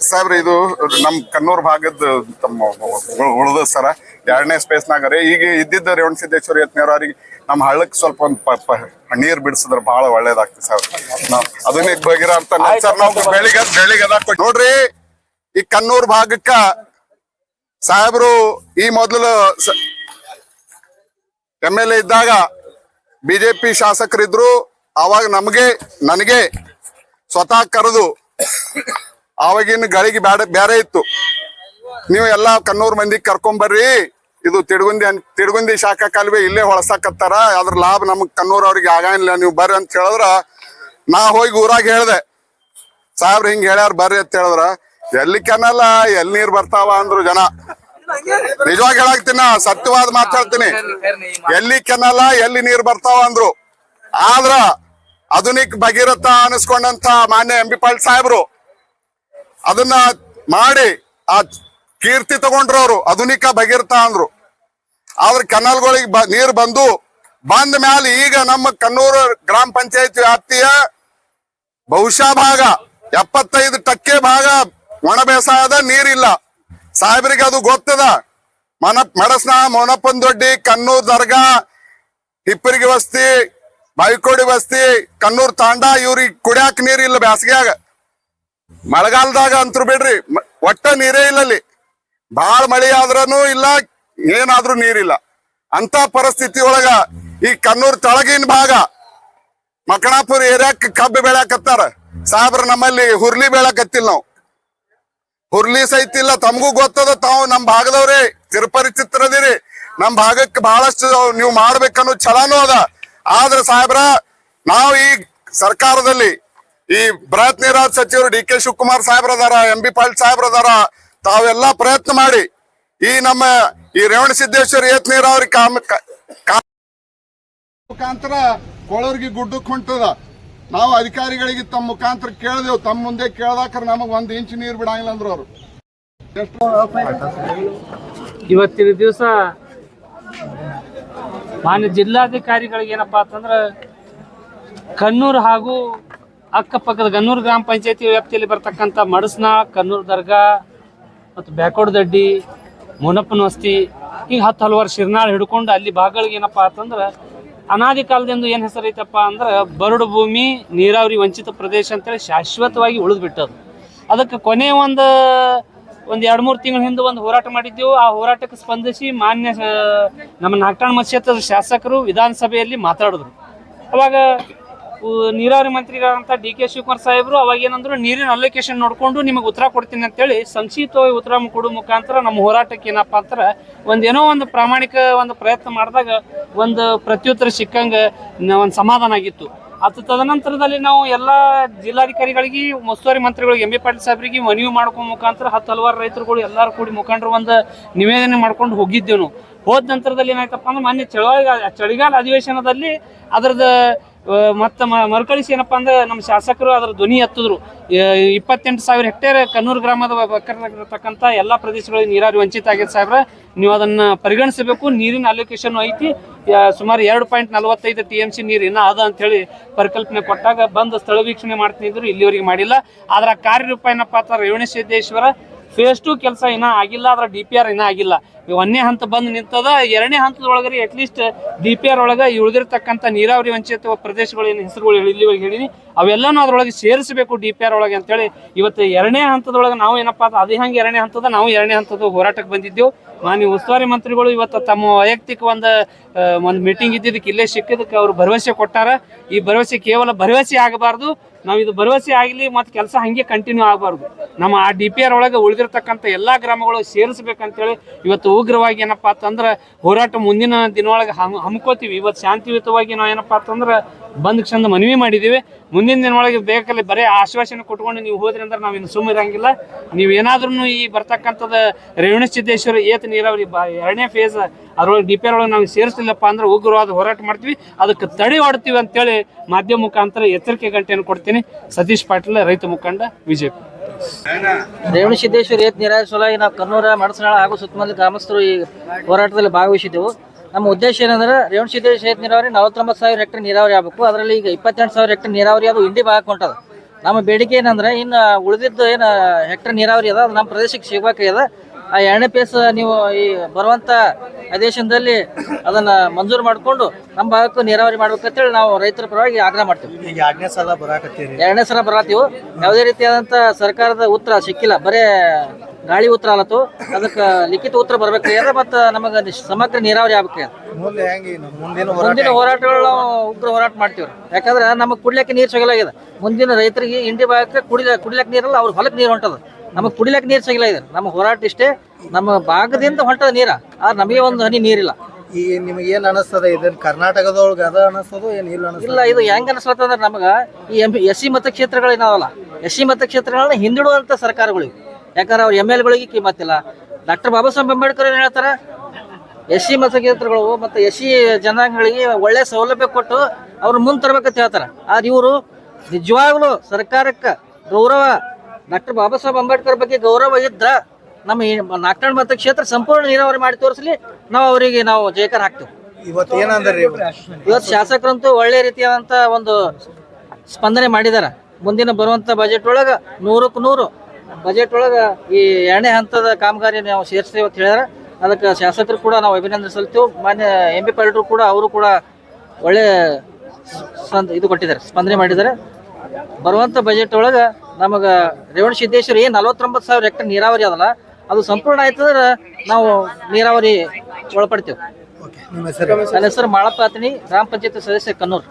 ಸಾಹೇಬ್ರಿ, ಇದು ನಮ್ ಕನ್ನೂರ್ ಭಾಗದ ತಮ್ಮ ಉಳ್ದ ಸರ 2ನೇ ಸ್ಪೇಸ್ನಾಗರಿ ಈಗ ಇದ್ದಿದ್ದ ರೇವಣಸಿದ್ದೇಶ್ವರ ಯತ್ನೇರವ್ರಿಗೆ ನಮ್ಮ ಹಳ್ಳಕ್ ಸ್ವಲ್ಪ ಒಂದು ನೀರ್ ಬಿಡಿಸಿದ್ರ ಬಹಳ ಒಳ್ಳೇದಾಗ್ತದೆ ಸರ್. ಅದನ್ನ ಬಗಿರ ಅಂತ ಸರ್ ನಾವು ಬೆಳಿಗ್ಗೆ ನೋಡ್ರಿ. ಈ ಕನ್ನೂರ್ ಭಾಗಕ್ಕ ಸಾಹೇಬ್ರು ಈ ಮೊದಲು MLA ಇದ್ದಾಗ BJP ಶಾಸಕರಿದ್ರು. ಅವಾಗ ನನಗೆ ಸ್ವತಃ ಕರೆದು ಆವಾಗಿನ ಗಳಿಗೆ ಬೇರೆ ಇತ್ತು. ನೀವು ಎಲ್ಲಾ ಕನ್ನೂರ್ ಮಂದಿ ಕರ್ಕೊಂಬರ್ರಿ, ಇದು ತಿಡ್ಗುಂದಿ ಶಾಖಾ ಕಾಲುವೆ ಇಲ್ಲೇ ಹೊಳಸಾಕತ್ತಾರ, ಅದ್ರ ಲಾಭ ನಮಗ್ ಕನ್ನೂರ್ ಅವ್ರಿಗೆ ಆಗಂಗಿಲ್ಲ, ನೀವು ಬರ್ರಿ ಅಂತ ಹೇಳಿದ್ರ ನಾ ಹೋಗಿ ಊರಾಗ ಹೇಳ್ದೆ, ಸಾಹೇಬ್ರ ಹಿಂಗ್ ಹೇಳ್ಯಾರ ಬರ್ರಿ ಅಂತ ಹೇಳಿದ್ರ ಎಲ್ಲಿ ಕೆನಲ್ಲ ಎಲ್ಲಿ ನೀರ್ ಬರ್ತಾವ ಅಂದ್ರು ಜನ. ನಿಜವಾಗಿ ಹೇಳಾಕ್ತೀನ, ಸತ್ಯವಾದ ಮಾತಾಡ್ತೀನಿ. ಎಲ್ಲಿ ಕೆನಲ್ಲ ಎಲ್ಲಿ ನೀರ್ ಬರ್ತಾವ ಅಂದ್ರು. ಆದ್ರ ಆಧುನಿಕ ಭಗೀರಥ ಅನಿಸ್ಕೊಂಡಂತ ಮಾನ್ಯ MB ಪಾಟೀಲ್ ಸಾಹೇಬ್ರು ಅದನ್ನ ಮಾಡಿ ಆ ಕೀರ್ತಿ ತಗೊಂಡ್ರು. ಅವರು ಆಧುನಿಕ ಭಗೀರಥ ಅಂದ್ರು. ಆದ್ರ ಕೆನಾಲ್ಗಳಿಗೆ ನೀರ್ ಬಂದ ಮ್ಯಾಲ ಈಗ ನಮ್ಮ ಕನ್ನೂರು ಗ್ರಾಮ ಪಂಚಾಯತ್ ವ್ಯಾಪ್ತಿಯ ಬಹುಶಃ ಭಾಗ 75% ಭಾಗ ಒಣ ಬೇಸಾಯದ ನೀರಿಲ್ಲ. ಸಾಹೇಬ್ರಿಗೆ ಅದು ಗೊತ್ತದ. ಮಡಸ್ನ, ಮೊನಪ್ಪನದೊಡ್ಡಿ, ಕನ್ನೂರ್ ದರ್ಗಾ, ಹಿಪ್ಪರಿಗೆ ವಸ್ತಿ, ಬಾವಿಕೋಡಿ ವಸ್ತಿ, ಕನ್ನೂರ್ ತಾಂಡ ಇವ್ರಿಗೆ ಕುಡಿಯಾಕ ನೀರಿಲ್ಲ ಬ್ಯಾಸಿಗ್ಯಾಗ. ಮಳೆಗಾಲದಾಗ ಅಂತರು ಬಿಡ್ರಿ, ಒಟ್ಟ ನೀರೇ ಇಲ್ಲ. ಅಲ್ಲಿ ಬಾಳ ಮಳೆ ಆದ್ರೂ ಇಲ್ಲ, ಏನಾದ್ರೂ ನೀರಿಲ್ಲ. ಅಂತ ಪರಿಸ್ಥಿತಿ ಒಳಗ ಈ ಕನ್ನೂರ್ ತಳಗಿನ ಭಾಗ ಮಕಣಾಪುರ ಏರಿಯಾಕ್ ಕಬ್ಬು ಬೆಳ್ಯಾಕತ್ತಾರ. ಸಾಹೇಬ್ರ ನಮ್ಮಲ್ಲಿ ಹುರ್ಲಿ ಬೆಳ್ಯಾಕತ್ತಿಲ್ಲ. ನಾವು ಹುರ್ಲಿ ಸಹಿತ ಇಲ್ಲ. ತಮಗೂ ಗೊತ್ತದ, ತಾವು ನಮ್ ಭಾಗದವ್ರಿ ಚಿರಪರಿಚಿತರದಿರಿ. ನಮ್ ಭಾಗಕ್ಕೆ ಬಹಳಷ್ಟು ನೀವು ಮಾಡ್ಬೇಕನ್ನೋ ಛಲನೂ ಅದ. ಆದ್ರ ಸಾಹೇಬ್ರ, ನಾವು ಈ ಸರ್ಕಾರದಲ್ಲಿ ಈ ಬೃಹತ್ ನೀರಾವರಿ ಸಚಿವರು DK ಶಿವಕುಮಾರ್ ಸಾಹೇಬ್ರ ಅದಾರ, MB ಪಾಟೀಲ್ ಸಾಹೇಬ್ರ ಅದಾರ. ತಾವೆಲ್ಲಾ ಪ್ರಯತ್ನ ಮಾಡಿ ಈ ನಮ್ಮ ಈ ರೇವಣಸಿದ್ದೇಶ್ವರ ಏತ ನೀರಾವರಿ ಮುಖಾಂತರ ಕೊಳರ್ಗಿ ಗುಡ್ಡಕ್ಕೆ ಹೊಂಟದ. ನಾವು ಅಧಿಕಾರಿಗಳಿಗೆ ತಮ್ಮ ಮುಖಾಂತರ ಕೇಳಿದೆವು, ತಮ್ಮ ಮುಂದೆ ಕೇಳ್ದಾಕ ನಮಗ್ 1 ಇಂಚ್ ನೀರು ಬಿಡಂಗಿಲ್ಲ ಅಂದ್ರು ಅವರು. ಇವತ್ತಿನ ದಿವಸ ಮಾನ್ಯ ಜಿಲ್ಲಾಧಿಕಾರಿಗಳಿಗೆ ಏನಪ್ಪಾ ಅಂತಂದ್ರೆ ಕನ್ನೂರು ಹಾಗೂ ಅಕ್ಕಪಕ್ಕದ ಕನ್ನೂರು ಗ್ರಾಮ ಪಂಚಾಯತಿ ವ್ಯಾಪ್ತಿಯಲ್ಲಿ ಬರ್ತಕ್ಕಂಥ ಮಡಸ್ನಾಳ, ಕನ್ನೂರು ದರ್ಗಾ ಮತ್ತು ಬ್ಯಾಕೋಡದಡ್ಡಿ, ಮುನಪ್ಪನ ವಸ್ತಿ, ಈಗ ಹಲವಾರು ಶಿರ್ನಾಳ್ ಹಿಡ್ಕೊಂಡು ಅಲ್ಲಿ ಭಾಗಗಳಿಗೆ ಏನಪ್ಪಾ ಅಂತಂದ್ರೆ ಅನಾದಿ ಕಾಲದಿಂದ ಏನು ಹೆಸರೈತಪ್ಪ ಅಂದ್ರೆ ಬರಡು ಭೂಮಿ, ನೀರಾವರಿ ವಂಚಿತ ಪ್ರದೇಶ ಅಂತೇಳಿ ಶಾಶ್ವತವಾಗಿ ಉಳಿದು ಬಿಟ್ಟದು. ಅದಕ್ಕೆ ಕೊನೆ ಒಂದು 2-3 ತಿಂಗಳ ಹಿಂದೆ ಒಂದು ಹೋರಾಟ ಮಾಡಿದ್ದೆವು. ಆ ಹೋರಾಟಕ್ಕೆ ಸ್ಪಂದಿಸಿ ಮಾನ್ಯ ನಮ್ಮ ನಾಗಠಾಣ ಮತಕ್ಷೇತ್ರದ ಶಾಸಕರು ವಿಧಾನಸಭೆಯಲ್ಲಿ ಮಾತಾಡಿದ್ರು. ಅವಾಗ ನೀರಾವರಿ ಮಂತ್ರಿಗಳಂತ DK ಶಿವಕುಮಾರ್ ಸಾಹೇಬರು ಅವಾಗ ಏನಂದ್ರು, ನೀರಿನ ಅಲೋಕೇಶನ್ ನೋಡ್ಕೊಂಡು ನಿಮಗೆ ಉತ್ತರ ಕೊಡ್ತೀನಿ ಅಂತೇಳಿ ಸಂಕ್ಷಿಪ್ತವಾಗಿ ಉತ್ತರ ಕೊಡೋ ಮುಖಾಂತರ ನಮ್ಮ ಹೋರಾಟಕ್ಕೆ ಏನಪ್ಪಾ ಅಂತಾರೆ ಏನೋ ಒಂದು ಪ್ರಾಮಾಣಿಕ ಒಂದು ಪ್ರಯತ್ನ ಮಾಡಿದಾಗ ಒಂದು ಪ್ರತ್ಯುತ್ತರ ಸಿಕ್ಕಂಗೆ ಒಂದು ಸಮಾಧಾನ ಆಗಿತ್ತು. ಅದು ತದನಂತರದಲ್ಲಿ ನಾವು ಎಲ್ಲ ಜಿಲ್ಲಾಧಿಕಾರಿಗಳಿಗೆ, ಉಸ್ತುವಾರಿ ಮಂತ್ರಿಗಳಿಗೆ, MB ಪಾಟೀಲ್ ಸಾಹೇಬರಿಗೆ ಮನವಿ ಮಾಡ್ಕೊ ಮುಖಾಂತರ ಹಲವಾರು ರೈತರುಗಳು ಎಲ್ಲರೂ ಕೂಡಿ ಮುಖಂಡರು ಒಂದು ನಿವೇದನೆ ಮಾಡ್ಕೊಂಡು ಹೋಗಿದ್ದೇವೆ. ನಾವು ಹೋದ ನಂತರದಲ್ಲಿ ಏನಾಯ್ತಪ್ಪ ಅಂದ್ರೆ ಮಾನ್ಯ ಚಳಿಗಾಲ ಅಧಿವೇಶನದಲ್ಲಿ ಅದರದ ಮತ್ತೆ ಮರುಕಳಿಸಿ ಏನಪ್ಪಾ ಅಂದ್ರೆ ನಮ್ಮ ಶಾಸಕರು ಅದರ ಧ್ವನಿ ಎತ್ತಿದ್ರು. 28,000 ಹೆಕ್ಟೇರ್ ಕನ್ನೂರು ಗ್ರಾಮದ ಬಕ್ಕರತಕ್ಕಂಥ ಎಲ್ಲ ಪ್ರದೇಶಗಳಿಗೆ ನೀರಾವರಿ ವಂಚಿತ ಆಗಿದೆ ಸಾಹೇಬ್ರ, ನೀವು ಅದನ್ನ ಪರಿಗಣಿಸಬೇಕು. ನೀರಿನ ಅಲೋಕೇಶನ್ ಐತಿ, ಸುಮಾರು 2.45 TMC ನೀರು ಇನ್ನೂ ಅದ ಅಂತೇಳಿ ಪರಿಕಲ್ಪನೆ ಕೊಟ್ಟಾಗ ಬಂದು ಸ್ಥಳ ವೀಕ್ಷಣೆ ಮಾಡ್ತಿದ್ರು. ಇಲ್ಲಿವರೆಗೆ ಮಾಡಿಲ್ಲ. ಆದ್ರ ಕಾರ್ಯರೂಪ ಏನಪ್ಪಾ ಅಂತ ರೇವಣಸಿದ್ದೇಶ್ವರ ಫೇಸ್ 2 ಕೆಲಸ ಇನ್ನೂ ಆಗಿಲ್ಲ. ಅದರ DPR ಇನ್ನೂ ಆಗಿಲ್ಲ. 1ನೇ ಹಂತ ಬಂದು ನಿಂತದ. 2ನೇ ಹಂತದೊಳಗರಿ ಅಟ್ಲೀಸ್ಟ್ DPR ಒಳಗೆ ಉಳಿದಿರ್ತಕ್ಕಂಥ ನೀರಾವರಿ ವಂಚಿತ ಪ್ರದೇಶಗಳು ಏನು ಹೆಸರುಗಳು ಇಲ್ಲಿವರೆಗೆ ಹೇಳಿನಿ ಅವೆಲ್ಲನೂ ಅದ್ರೊಳಗೆ ಸೇರಿಸಬೇಕು DPR ಒಳಗೆ ಅಂತೇಳಿ ಇವತ್ತು 2ನೇ ಹಂತದೊಳಗೆ ನಾವು ಏನಪ್ಪಾ ಅದೇ ಹಂಗೆ 2ನೇ ಹಂತದ ನಾವು 2ನೇ ಹಂತದ ಹೋರಾಟಕ್ಕೆ ಬಂದಿದ್ದೆವು. ಮಾನ್ಯ ಉಸ್ತುವಾರಿ ಮಂತ್ರಿಗಳು ಇವತ್ತು ತಮ್ಮ ವೈಯಕ್ತಿಕ ಒಂದು ಮೀಟಿಂಗ್ ಇದ್ದಿದ್ದಕ್ಕೆ ಇಲ್ಲೇ ಸಿಕ್ಕಿದ್ದಕ್ಕೆ ಅವರು ಭರವಸೆ ಕೊಟ್ಟಾರ. ಈ ಭರವಸೆ ಕೇವಲ ಭರವಸೆ ಆಗಬಾರ್ದು, ನಾವು ಇದು ಭರವಸೆ ಆಗಲಿ ಮತ್ತು ಕೆಲಸ ಹಂಗೆ ಕಂಟಿನ್ಯೂ ಆಗಬಾರ್ದು. ನಮ್ಮ ಆ DPR ಒಳಗೆ ಉಳಿದಿರ್ತಕ್ಕಂಥ ಎಲ್ಲ ಗ್ರಾಮಗಳು ಸೇರಿಸ್ಬೇಕಂತೇಳಿ ಇವತ್ತು ಉಗ್ರವಾಗಿ ಏನಪ್ಪಾ ಅಂತಂದ್ರೆ ಹೋರಾಟ ಮುಂದಿನ ದಿನೊಳಗೆ ಹಮ್ಕೋತೀವಿ. ಇವತ್ತು ಶಾಂತಿಯುತವಾಗಿ ನಾವು ಏನಪ್ಪಾ ಅಂತಂದ್ರೆ ಬಂದ್ ಚಂದ ಮನವಿ ಮಾಡಿದ್ದೀವಿ. ಮುಂದಿನ ದಿನೊಳಗೆ ಬೇಕಲ್ಲಿ ಬರೀ ಆಶ್ವಾಸನೆ ಕೊಟ್ಕೊಂಡು ನೀವು ಹೋದ್ರಿ ಅಂದ್ರೆ ನಾವು ಇನ್ನು ಸುಮ್ಮನಿರಂಗಿಲ್ಲ. ನೀವು ಏನಾದ್ರೂ ಈ ಬರ್ತಕ್ಕಂಥದ್ದು ರೇವಣಸಿದ್ದೇಶ್ವರ ಏತ ನೀರಾವರಿ 2ನೇ ಫೇಸ್ ಅದ್ರೊಳಗೆ DPR ಒಳಗೆ ನಾವು ಸೇರಿಸಲಿಲ್ಲಪ್ಪ ಅಂದ್ರೆ ಉಗ್ರವಾದ ಹೋರಾಟ ಮಾಡ್ತೀವಿ, ಅದಕ್ಕೆ ತಡೆ ಹೊಡ್ತೀವಿ ಅಂತೇಳಿ ಮಾಧ್ಯಮ ಮುಖಾಂತರ ಎಚ್ಚರಿಕೆ ಗಂಟೆಯನ್ನು ಕೊಡ್ತೀನಿ. ಸತೀಶ್ ಪಾಟೀಲ್, ರೈತ ಮುಖಂಡ, BJP. ರೇವಣಸಿದ್ದೇಶ್ವರ ಏತ ನೀರಾವರಿ ಸಲುವಾಗಿ ನಾವು ಕನ್ನೂರ, ಮಡಸನಾಳ ಹಾಗೂ ಸುತ್ತಮುತ್ತಲ ಗ್ರಾಮಸ್ಥರು ಈ ಹೋರಾಟದಲ್ಲಿ ಭಾಗವಹಿಸಿದ್ದೆವು. ನಮ್ಮ ಉದ್ದೇಶ ಏನಂದ್ರೆ ರೇವಣಸಿದ್ದೇಶ್ವರ ಕ್ಷೇತ್ರ ನೀರಾವರಿ 49,000 ಹೆಕ್ಟರ್ ನೀರಾವರಿ ಆಗಬೇಕು. ಅದರಲ್ಲಿ ಈಗ 28,000 ಹೆಕ್ಟರ್ ನೀರಾವರಿ ಅದು ಇಂಡಿ ಭಾಗಕ್ಕೆ ಹೊಂಟದ. ನಮ್ಮ ಬೇಡಿಕೆ ಏನಂದ್ರೆ ಇನ್ನು ಉಳಿದಿದ್ದು ಏನು ಹೆಕ್ಟರ್ ನೀರಾವರಿ ಅದ ಅದು ನಮ್ಮ ಪ್ರದೇಶಕ್ಕೆ ಸಿಗಬೇಕಾಗ್ಯದ. ಆ 2ನೇ ಫೇಸ್ ನೀವು ಈ ಬರುವಂಥ ಅಧಿವೇಶನದಲ್ಲಿ ಅದನ್ನು ಮಂಜೂರು ಮಾಡಿಕೊಂಡು ನಮ್ಮ ಭಾಗಕ್ಕೂ ನೀರಾವರಿ ಮಾಡ್ಬೇಕಂತೇಳಿ ನಾವು ರೈತರ ಪರವಾಗಿ ಆಗ್ರಹ ಮಾಡ್ತೀವಿ. ಈಗ 2ನೇ ಸಲ ಬರಾಕತ್ತೀರಿ. 2ನೇ ಸಲ ಬರತ್ತೀವಿ. ಯಾವುದೇ ರೀತಿಯಾದಂಥ ಸರ್ಕಾರದ ಉತ್ತರ ಸಿಕ್ಕಿಲ್ಲ, ಬರೇ ಗಾಳಿ ಉತ್ತರ ಆಲತ್ತು. ಅದಕ್ಕೆ ಲಿಖಿತ ಉತ್ತರ ಬರ್ಬೇಕಾಗ್ಯದ ಮತ್ತು ನಮಗೆ ಸಮಗ್ರ ನೀರಾವರಿ ಆಗ್ಬೇಕಾಗ್ಯದ. ಮುಂದೆ ಹೆಂಗೆ ಮುಂದಿನ ಮುಂದಿನ ಹೋರಾಟಗಳು ನಾವು ಉಗ್ರ ಹೋರಾಟ ಮಾಡ್ತೀವಿ. ಯಾಕಂದ್ರೆ ನಮಗೆ ಕುಡ್ಲಿಕ್ಕೆ ನೀರು ಸಿಗಲಾಗಿದೆ. ಮುಂದಿನ ರೈತರಿಗೆ ಇಂಡಿ ಭಾಗಕ್ಕೆ ಕುಡಿಲಿಕ್ಕೆ ನೀರಲ್ಲ, ಅವ್ರ ಹೊಲಕ್ಕೆ ನೀರು ಹೊಂಟದ. ನಮಗೆ ಕುಡಿಲಿಕ್ಕೆ ನೀರು ಸಿಗಲಾಗಿದೆ. ನಮ್ಮ ಹೋರಾಟ ಇಷ್ಟೇ, ನಮ್ಮ ಭಾಗದಿಂದ ಹೊಂಟದ ನೀರ, ಆದ್ರೆ ನಮಗೆ ಒಂದು ಹನಿ ನೀರಿಲ್ಲ. ಈ ನಿಮಗೆ ಏನ್ ಅನಿಸ್ತದ ಇದನ್ನ ಕರ್ನಾಟಕದೊಳಗೆ ಅದ ಅನಿಸ್ತದ ಏನ್ ಇಲ್ಲ ಅನಿಸ್ತದ? ಇಲ್ಲ, ಇದು ಹೆಂಗ್ ಅನಿಸ್ತಂದ್ರೆ ನಮಗೆ ಈ SC ಮತಕ್ಷೇತ್ರಗಳು ಏನಾವಲ್ಲ, SC ಮತಕ್ಷೇತ್ರಗಳನ್ನ ಹಿಂದಿಡುವಂಥ ಸರ್ಕಾರಗಳಿವೆ. ಯಾಕಂದ್ರೆ ಅವ್ರ MLಗಳಿಗೆ ಕಿಮ್ಮತ್ತಿಲ್ಲ. ಡಾಕ್ಟರ್ ಬಾಬಾ ಸಾಹೇಬ್ ಅಂಬೇಡ್ಕರ್ ಏನು ಹೇಳ್ತಾರೆ, SC ಮತಕ್ಷೇತ್ರಗಳು ಮತ್ತು SC ಜನಾಂಗಗಳಿಗೆ ಒಳ್ಳೆ ಸೌಲಭ್ಯ ಕೊಟ್ಟು ಅವ್ರು ಮುಂದೆ ತರಬೇಕಂತ ಹೇಳ್ತಾರೆ. ಆದ್ರೆ ಇವರು ನಿಜವಾಗ್ಲೂ ಸರ್ಕಾರಕ್ಕೆ ಗೌರವ, ಡಾಕ್ಟರ್ ಬಾಬಾ ಸಾಹೇಬ್ ಅಂಬೇಡ್ಕರ್ ಬಗ್ಗೆ ಗೌರವ ಇದ್ರ ನಮ್ಮ ನಾಲ್ಕನೇ ಮತಕ್ಷೇತ್ರ ಸಂಪೂರ್ಣ ನೀರಾವರಿ ಮಾಡಿ ತೋರಿಸಲಿ, ನಾವು ಅವರಿಗೆ ನಾವು ಜಯಕಾರ ಹಾಕ್ತೇವೆ. ಇವತ್ತು ಏನಂದ್ರಿ? ಇವತ್ತು ಶಾಸಕರಂತೂ ಒಳ್ಳೆ ರೀತಿಯಾದಂಥ ಒಂದು ಸ್ಪಂದನೆ ಮಾಡಿದ್ದಾರೆ. ಮುಂದಿನ ಬರುವಂಥ ಬಜೆಟ್ ಒಳಗೆ 100ಕ್ಕೆ 100 ಬಜೆಟ್ ಒಳಗೆ ಈ 2ನೇ ಹಂತದ ಕಾಮಗಾರಿ ನಾವು ಸೇರಿಸ್ತೇವೆ ಅಂತ ಹೇಳಿದ್ರೆ ಅದಕ್ಕೆ ಶಾಸಕರು ಕೂಡ ನಾವು ಅಭಿನಂದನೆ ಸಲ್ತೇವೆ. ಮಾನ್ಯ MP ಪಾಟೀಲ್ ಕೂಡ ಅವರು ಕೂಡ ಒಳ್ಳೆ ಇದು ಕೊಟ್ಟಿದ್ದಾರೆ, ಸ್ಪಂದನೆ ಮಾಡಿದ್ದಾರೆ. ಬರುವಂಥ ಬಜೆಟ್ ಒಳಗೆ ನಮಗೆ ರೇವಣಸಿದ್ದೇಶ್ವರ ಏನು 49,000 ಹೆಕ್ಟರ್ ನೀರಾವರಿ ಅದಲ್ಲ, ಅದು ಸಂಪೂರ್ಣ ಆಯ್ತಂದ್ರೆ ನಾವು ನೀರಾವರಿ ಒಳಪಡ್ತೇವೆ. ನಿಮ್ಮ ಹೆಸರು? ನನ್ನ ಹೆಸರು ಮಾಳಪ್ಪ ಆತನಿ, ಗ್ರಾಮ ಪಂಚಾಯತ್ ಸದಸ್ಯ ಕನ್ನೂರು.